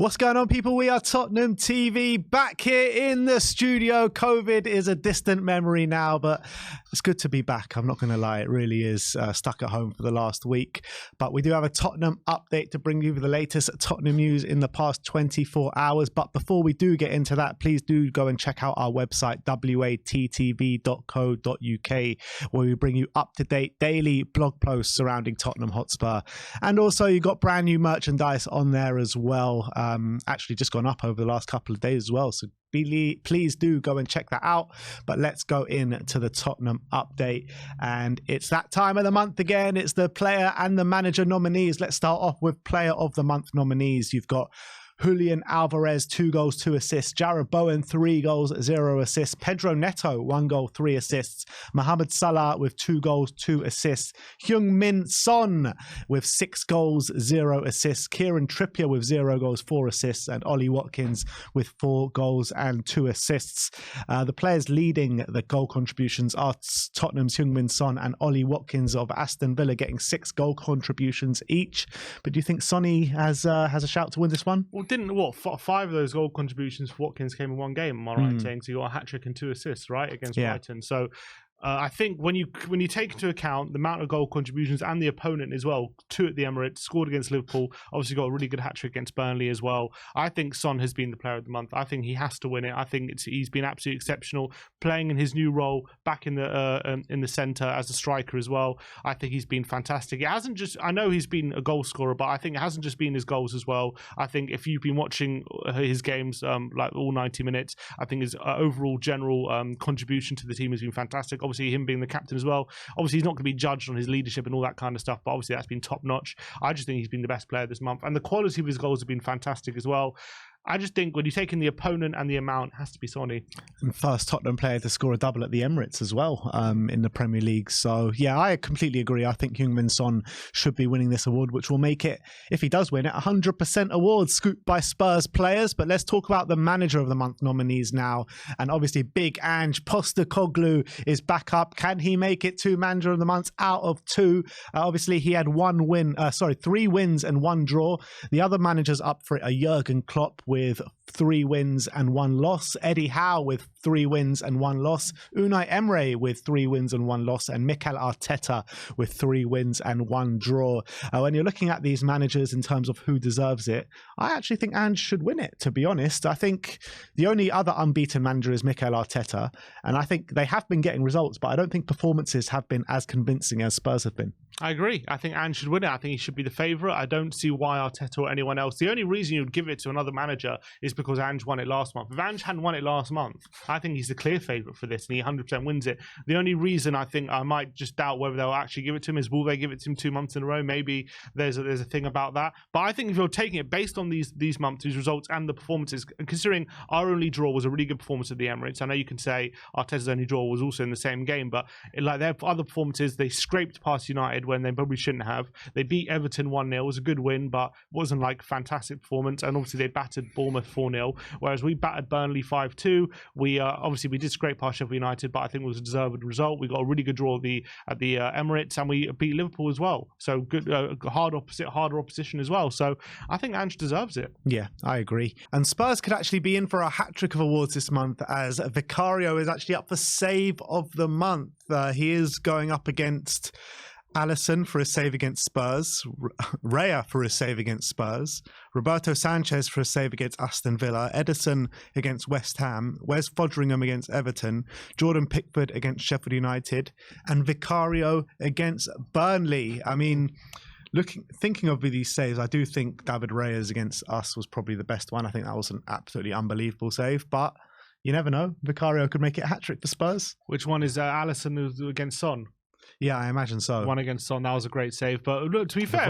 What's going on, people? We are Tottenham TV, back here in the studio. COVID is a distant memory now, but it's good to be back. I'm not going to lie, it really is. Stuck at home for the last week, but we do have a Tottenham update to bring you the latest Tottenham news in the past 24 hours. But before we do get into that, please do go and check out our website, WeAreTottenhamTV.co.uk, where we bring you up-to-date daily blog posts surrounding Tottenham Hotspur. And also, you've got brand new merchandise on there as well. Actually just gone up over the last couple of days as well, so please do go and check that out. But let's go into the Tottenham update, and it's that time of the month again. It's the player and the manager nominees. Let's start off with player of the month nominees. You've got Julian Alvarez, 2 goals, 2 assists. Jarrod Bowen, 3 goals, 0 assists. Pedro Neto, 1 goal, 3 assists. Mohamed Salah with 2 goals, 2 assists. Heung-min Son with 6 goals, 0 assists. Kieran Trippier with 0 goals, 4 assists. And Ollie Watkins with 4 goals and 2 assists. The players leading the goal contributions are Tottenham's Heung-min Son and Ollie Watkins of Aston Villa, getting 6 goal contributions each. But do you think Sonny has a shout to win this one? Well, didn't 5 of those goal contributions for Watkins came in one game? Am I right in saying? So you got a hat trick and 2 assists, right, against Brighton. So I think when you take into account the amount of goal contributions and the opponent as well, 2 at the Emirates, scored against Liverpool, obviously got a really good hat-trick against Burnley as well. I think Son has been the player of the month. I think he has to win it. I think he's been absolutely exceptional, playing in his new role back in the centre as a striker as well. I think he's been fantastic. It hasn't just, I know he's been a goal scorer, but I think it hasn't just been his goals as well. I think if you've been watching his games like all 90 minutes, I think his overall general contribution to the team has been fantastic. Obviously, him being the captain as well. Obviously, he's not going to be judged on his leadership and all that kind of stuff, but obviously that's been top notch. I just think he's been the best player this month, and the quality of his goals have been fantastic as well. I just think when you take in the opponent and the amount, it has to be Sonny. And first Tottenham player to score a double at the Emirates as well in the Premier League. So yeah, I completely agree. I think Heung-min Son should be winning this award, which will make it, if he does win it, 100% award scooped by Spurs players. But let's talk about the manager of the month nominees now. And obviously big Ange Postecoglou is back up. Can he make it to manager of the month out of 2? Obviously he had 3 wins and 1 draw. The other managers up for it are Jurgen Klopp with 3 wins and 1 loss, Eddie Howe with 3 wins and 1 loss, Unai Emery with 3 wins and 1 loss, and Mikel Arteta with 3 wins and 1 draw. When you're looking at these managers in terms of who deserves it, I actually think Ange should win it, to be honest. I think the only other unbeaten manager is Mikel Arteta, and I think they have been getting results, but I don't think performances have been as convincing as Spurs have been. I agree. I think Ange should win it. I think he should be the favourite. I don't see why Arteta or anyone else. The only reason you would give it to another manager is because Ange won it last month. If Ange hadn't won it last month, I think he's the clear favourite for this, and he 100% wins it. The only reason I think I might just doubt whether they'll actually give it to him is, will they give it to him 2 months in a row? Maybe there's a thing about that. But I think if you're taking it based on these months, these results and the performances, and considering our only draw was a really good performance at the Emirates, I know you can say Arteta's only draw was also in the same game, but like their other performances, they scraped past United when they probably shouldn't have. They beat Everton 1-0. It was a good win, but wasn't like fantastic performance. And obviously they battered Bournemouth 4-0, whereas we battered Burnley 5-2. We did scrape past Sheffield United, but I think it was a deserved result. We got a really good draw at the Emirates, and we beat Liverpool as well. So good, harder opposition as well. So I think Ange deserves it. Yeah, I agree. And Spurs could actually be in for a hat-trick of awards this month, as Vicario is actually up for save of the month. He is going up against Alisson for his save against Spurs, Raya for his save against Spurs, Roberto Sanchez for his save against Aston Villa, Ederson against West Ham, Wes Foderingham against Everton, Jordan Pickford against Sheffield United, and Vicario against Burnley. I mean, thinking of these saves, I do think David Raya's against us was probably the best one. I think that was an absolutely unbelievable save, but you never know. Vicario could make it a hat-trick for Spurs. Which one is Alisson against Son? Yeah, I imagine so. One against Son, that was a great save. But look, to be fair,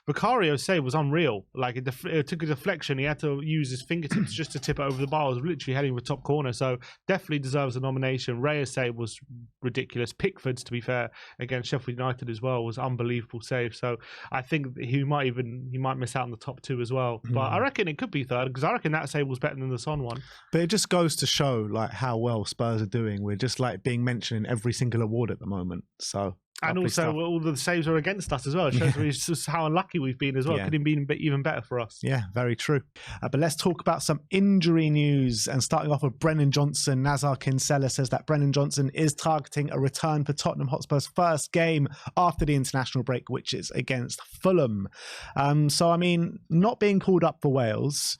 Vicario's save was unreal. Like it took a deflection. He had to use his fingertips just to tip it over the bar. It was literally heading for the top corner. So definitely deserves a nomination. Raya's save was ridiculous. Pickford's, to be fair, against Sheffield United as well, was unbelievable save. So I think he might miss out on the top 2 as well. But I reckon it could be third, because I reckon that save was better than the Son one. But it just goes to show like how well Spurs are doing. We're just like being mentioned in every single award at the moment. So And Lovely also, stuff. all the saves are against us as well. It shows just how unlucky we've been as well. Yeah. Could have been even better for us. Yeah, very true. But let's talk about some injury news. And starting off with Brennan Johnson, Nazar Kinsella says that Brennan Johnson is targeting a return for Tottenham Hotspur's first game after the international break, which is against Fulham. So, I mean, not being called up for Wales,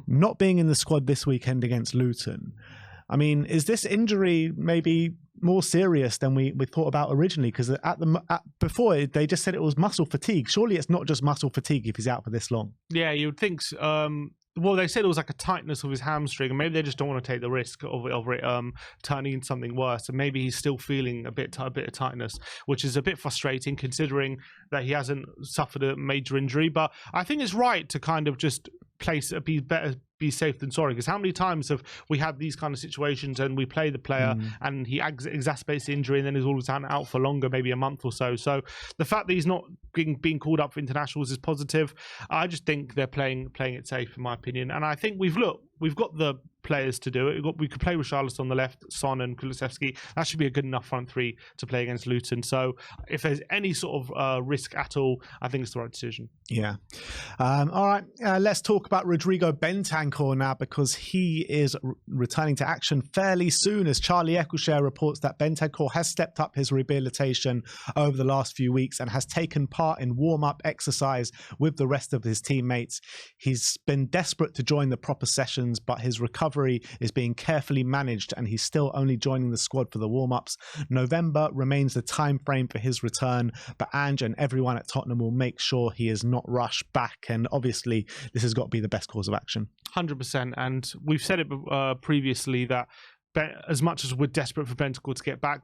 not being in the squad this weekend against Luton. I mean, is this injury maybe more serious than we thought about originally? Because before they just said it was muscle fatigue. Surely it's not just muscle fatigue if he's out for this long. Yeah, you would think. Well, they said it was like a tightness of his hamstring, and maybe they just don't want to take the risk of it turning into something worse. And maybe he's still feeling a bit of tightness, which is a bit frustrating considering that he hasn't suffered a major injury. But I think it's right to kind of just be safe than sorry, because how many times have we had these kind of situations and we play the player and he exacerbates the injury and then he's all of a sudden out for longer, maybe a month or so. So the fact that he's not being called up for internationals is positive. I just think they're playing it safe, in my opinion. And I think we've got the players to do it. We could play with Charlotte on the left, Son and Kulusevski. That should be a good enough front three to play against Luton. So if there's any sort of risk at all, I think it's the right decision. Yeah. All right. Let's talk about Rodrigo Bentancur now, because he is returning to action fairly soon, as Charlie Eccleshare reports that Bentancur has stepped up his rehabilitation over the last few weeks and has taken part in warm-up exercise with the rest of his teammates. He's been desperate to join the proper sessions, but his recovery is being carefully managed and he's still only joining the squad for the warm-ups. November remains the time frame for his return, but Ange and everyone at Tottenham will make sure he is not rushed back, and obviously this has got to be the best course of action. 100%, and we've said it previously that as much as we're desperate for Bentancur to get back,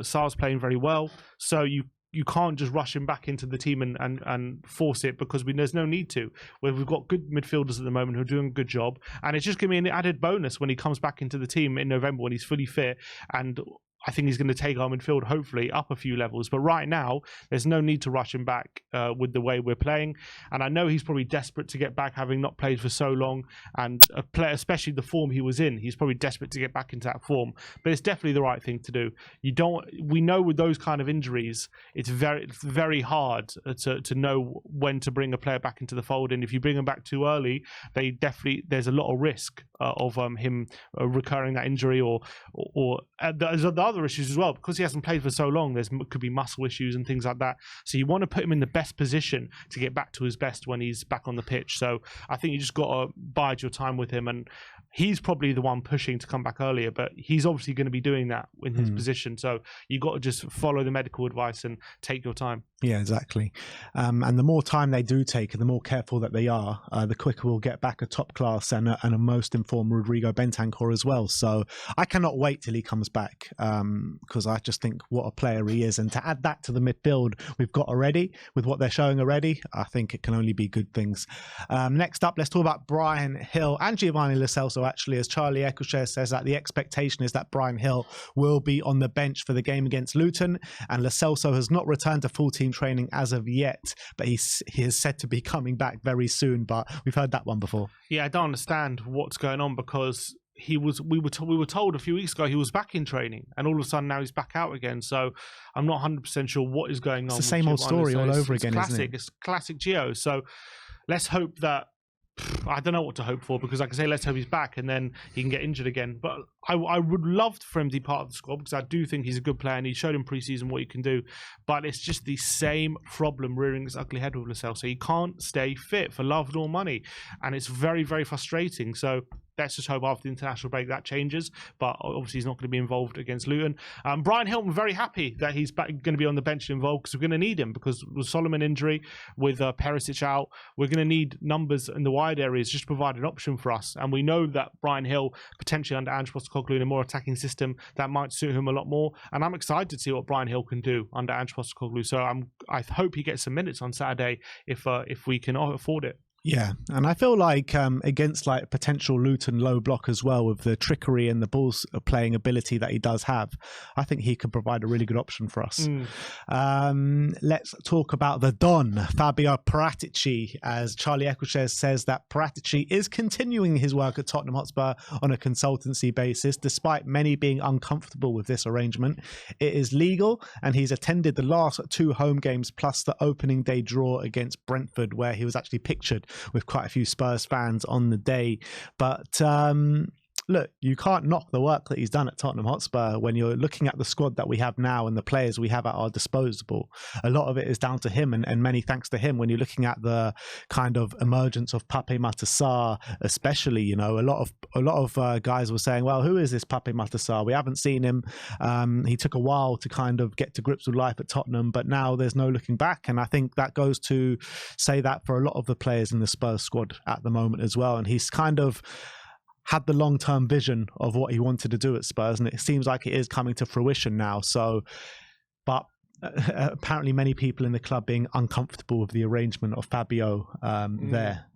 Sar's playing very well, so you can't just rush him back into the team and force it, because there's no need to. We've got good midfielders at the moment who are doing a good job, and it's just going to be an added bonus when he comes back into the team in November when he's fully fit, and I think he's going to take our midfield hopefully up a few levels. But right now, there's no need to rush him back with the way we're playing. And I know he's probably desperate to get back, having not played for so long. And a player, especially the form he was in, he's probably desperate to get back into that form. But it's definitely the right thing to do. We know with those kind of injuries, it's very hard to know when to bring a player back into the fold. And if you bring him back too early, there's a lot of risk of him recurring that injury, or there's other issues as well, because he hasn't played for so long. Could be muscle issues and things like that. So you want to put him in the best position to get back to his best when he's back on the pitch. So I think you just got to bide your time with him, and he's probably the one pushing to come back earlier, but he's obviously going to be doing that in his position. So you got to just follow the medical advice and take your time. Yeah, exactly. And the more time they do take, and the more careful that they are, the quicker we'll get back a top class and a most informed Rodrigo Bentancur as well. So I cannot wait till he comes back, because I just think what a player he is. And to add that to the midfield we've got already, with what they're showing already, I think it can only be good things. Next up, let's talk about Bryan Hill and Giovanni Lo Celso, actually, as Charlie Eccleshare says that the expectation is that Bryan Hill will be on the bench for the game against Luton, and Lo Celso has not returned to full team training as of yet, but he is said to be coming back very soon. But we've heard that one before. Yeah, I don't understand what's going on, because we were told a few weeks ago he was back in training, and all of a sudden now he's back out again. So I'm not 100% sure what is going on. It's the same old story all over again, isn't it? It's classic Gio. So let's hope that. I don't know what to hope for, because like I say, let's hope he's back and then he can get injured again. But I would love for him to be part of the squad, because I do think he's a good player and he showed in pre-season what he can do. But it's just the same problem rearing its ugly head with Lo Celso. So he can't stay fit for love nor money, and it's very, very frustrating. So let's just hope after the international break that changes. But obviously he's not going to be involved against Luton. Bryan Hill, I'm very happy that he's going to be on the bench involved, because we're going to need him, because with Solomon injury, with Perisic out, we're going to need numbers in the wide areas just to provide an option for us. And we know that Bryan Hill, potentially under Ange Postecoglou in a more attacking system, that might suit him a lot more. And I'm excited to see what Bryan Hill can do under Ange Postecoglou. So I hope he gets some minutes on Saturday if we can afford it. Yeah, and I feel like against like potential Luton low block as well, with the trickery and the ball playing ability that he does have, I think he could provide a really good option for us. Let's talk about the Don, Fabio Paratucci, as Charlie Eccleshare says that Paratucci is continuing his work at Tottenham Hotspur on a consultancy basis, despite many being uncomfortable with this arrangement. It is legal, and he's attended the last 2 home games plus the opening day draw against Brentford, where he was actually pictured with quite a few Spurs fans on the day. But look, you can't knock the work that he's done at Tottenham Hotspur when you're looking at the squad that we have now and the players we have at our disposal. A lot of it is down to him, and many thanks to him. When you're looking at the kind of emergence of Pape Matar Sarr, especially, you know, a lot of guys were saying, well, who is this Pape Matar Sarr? We haven't seen him. He took a while to kind of get to grips with life at Tottenham, but now there's no looking back. And I think that goes to say that for a lot of the players in the Spurs squad at the moment as well. And he's kind of had the long-term vision of what he wanted to do at Spurs, and it seems like it is coming to fruition now. So, but apparently many people in the club being uncomfortable with the arrangement of Fabio there.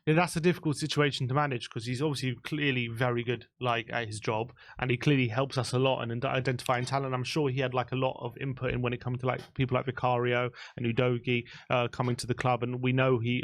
Yeah, that's a difficult situation to manage, because he's obviously clearly very good at his job, and he clearly helps us a lot in identifying talent. I'm sure he had a lot of input in when it comes to people like Vicario and Udogie coming to the club, and we know he,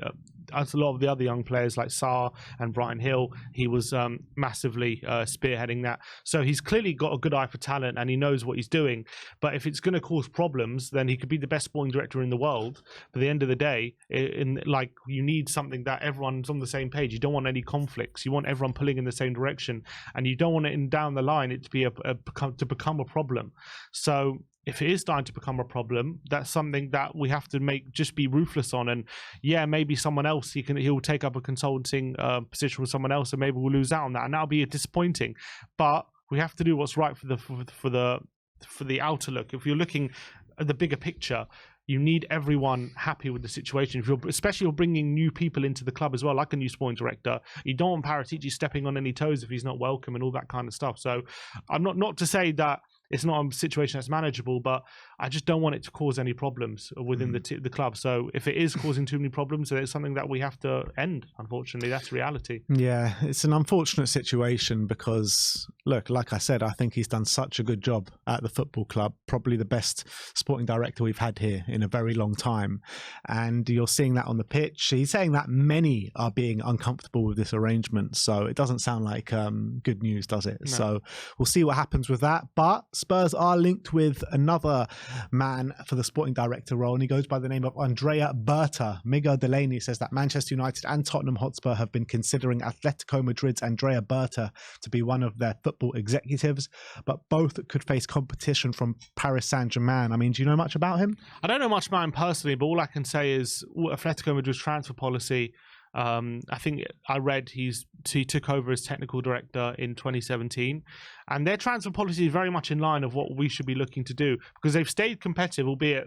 as a lot of the other young players like Sarr and Brighton Hill, he was massively spearheading that. So he's clearly got a good eye for talent, and he knows what he's doing. But if it's going to cause problems, then he could be the best sporting director in the world. But at the end of the day, you need something that everyone's on the same page. You don't want any conflicts. You want everyone pulling in the same direction, and you don't want it down the line it to be to become a problem. So if it is starting to become a problem, that's something that we have to just be ruthless on. And yeah, maybe someone else he'll take up a consulting position with someone else, and maybe we'll lose out on that, and that'll be disappointing. But we have to do what's right for the outer look. If you're looking at the bigger picture, you need everyone happy with the situation. Especially you're bringing new people into the club as well, like a new sporting director. You don't want Paratucci stepping on any toes if he's not welcome and all that kind of stuff. So I'm not to say that it's not a situation that's manageable, but I just don't want it to cause any problems within the club. So if it is causing too many problems, then it's something that we have to end. Unfortunately, that's reality. Yeah, it's an unfortunate situation because, look, like I said, I think he's done such a good job at the football club, probably the best sporting director we've had here in a very long time. And you're seeing that on the pitch. He's saying that many are being uncomfortable with this arrangement. So it doesn't sound like good news, does it? No. So we'll see what happens with that. But Spurs are linked with another man for the sporting director role, and he goes by the name of Andrea Berta. Miguel Delaney says that Manchester United and Tottenham Hotspur have been considering Atletico Madrid's Andrea Berta to be one of their football executives, but both could face competition from Paris Saint-Germain. I mean, do you know much about him? I don't know much about him personally, but all I can say is Atletico Madrid's transfer policy, I think I read he took over as technical director in 2017, and their transfer policy is very much in line of what we should be looking to do, because they've stayed competitive, albeit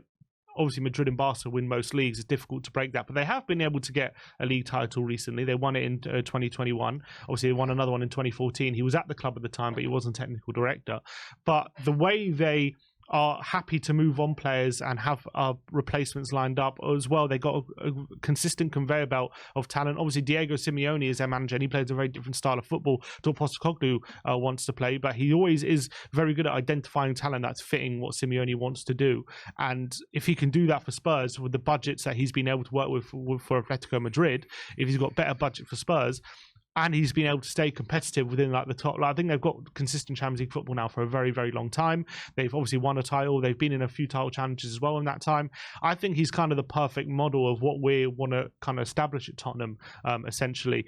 obviously Madrid and Barca win most leagues. It's difficult to break that, but they have been able to get a league title recently. They won it in 2021. Obviously, they won another one in 2014. He was at the club at the time, but he wasn't technical director. But the way they are happy to move on players and have replacements lined up as well. They got a consistent conveyor belt of talent. Obviously, Diego Simeone is their manager, and he plays a very different style of football to what Postecoglou wants to play, but he always is very good at identifying talent that's fitting what Simeone wants to do. And if he can do that for Spurs with the budgets that he's been able to work with for Atletico Madrid, if he's got better budget for Spurs, and he's been able to stay competitive within the top. I think they've got consistent Champions League football now for a very, very long time. They've obviously won a title. They've been in a few title challenges as well in that time. I think he's kind of the perfect model of what we want to kind of establish at Tottenham, essentially.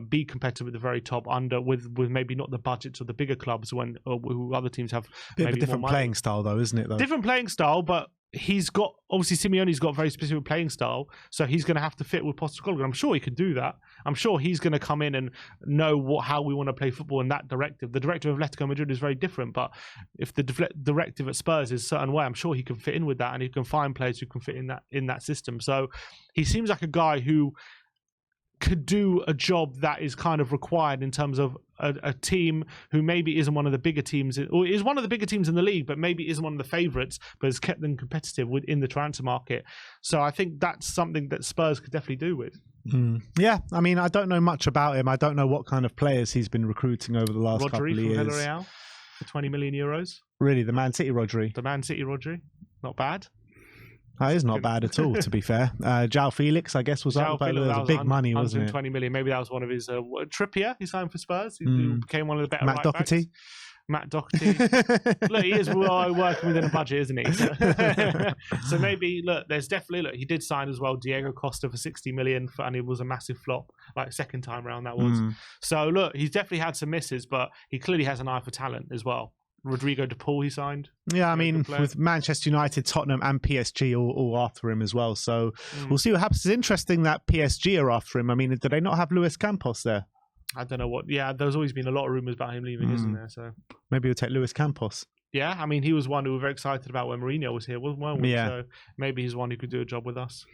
Be competitive at the very top with maybe not the budgets of the bigger clubs who other teams have. Bit of a different playing style though, isn't it? Different playing style, but Simeone's got a very specific playing style, so he's going to have to fit with Postecoglou. I'm sure he could do that. I'm sure he's going to come in and know how we want to play football in that directive. The directive of Atletico Madrid is very different, but if the directive at Spurs is a certain way, I'm sure he can fit in with that, and he can find players who can fit in that system. So he seems like a guy who could do a job that is kind of required in terms of a team who maybe isn't one of the bigger teams, or is one of the bigger teams in the league, but maybe isn't one of the favourites, but has kept them competitive within the transfer market. So I think that's something that Spurs could definitely do with. Yeah, I mean, I don't know much about him. I don't know what kind of players he's been recruiting over the last couple of years. Rodri from Villarreal for 20 million euros. Really, the Man City Rodri? The Man City Rodri. Not bad. That is not bad at all, to be fair. João Felix, I guess, was up, but it was big money, wasn't it? 120 million. Maybe that was one of his... Trippier, he signed for Spurs. He became one of the better Matt Doherty. Matt Doherty. Look, he is working within a budget, isn't he? So maybe, look, there's definitely... Look, he did sign as well Diego Costa for 60 million, and it was a massive flop, like second time around that was. So, look, he's definitely had some misses, but he clearly has an eye for talent as well. Rodrigo de Paul he signed. Yeah, I mean, with Manchester United, Tottenham and PSG all after him as well. So we'll see what happens. It's interesting that PSG are after him. I mean, do they not have Luis Campos there? I don't know what. Yeah, there's always been a lot of rumours about him leaving, isn't there? So maybe we'll take Luis Campos. Yeah, I mean, he was one who we were very excited about when Mourinho was here, wasn't we? Yeah. So maybe he's one who could do a job with us.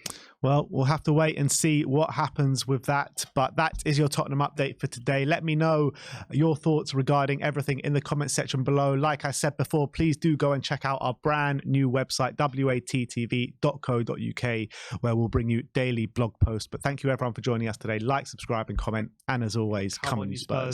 Well, we'll have to wait and see what happens with that. But that is your Tottenham update for today. Let me know your thoughts regarding everything in the comment section below. Like I said before, please do go and check out our brand new website, WATTV.co.uk, where we'll bring you daily blog posts. But thank you, everyone, for joining us today. Like, subscribe, and comment. And as always, come on, you Spurs.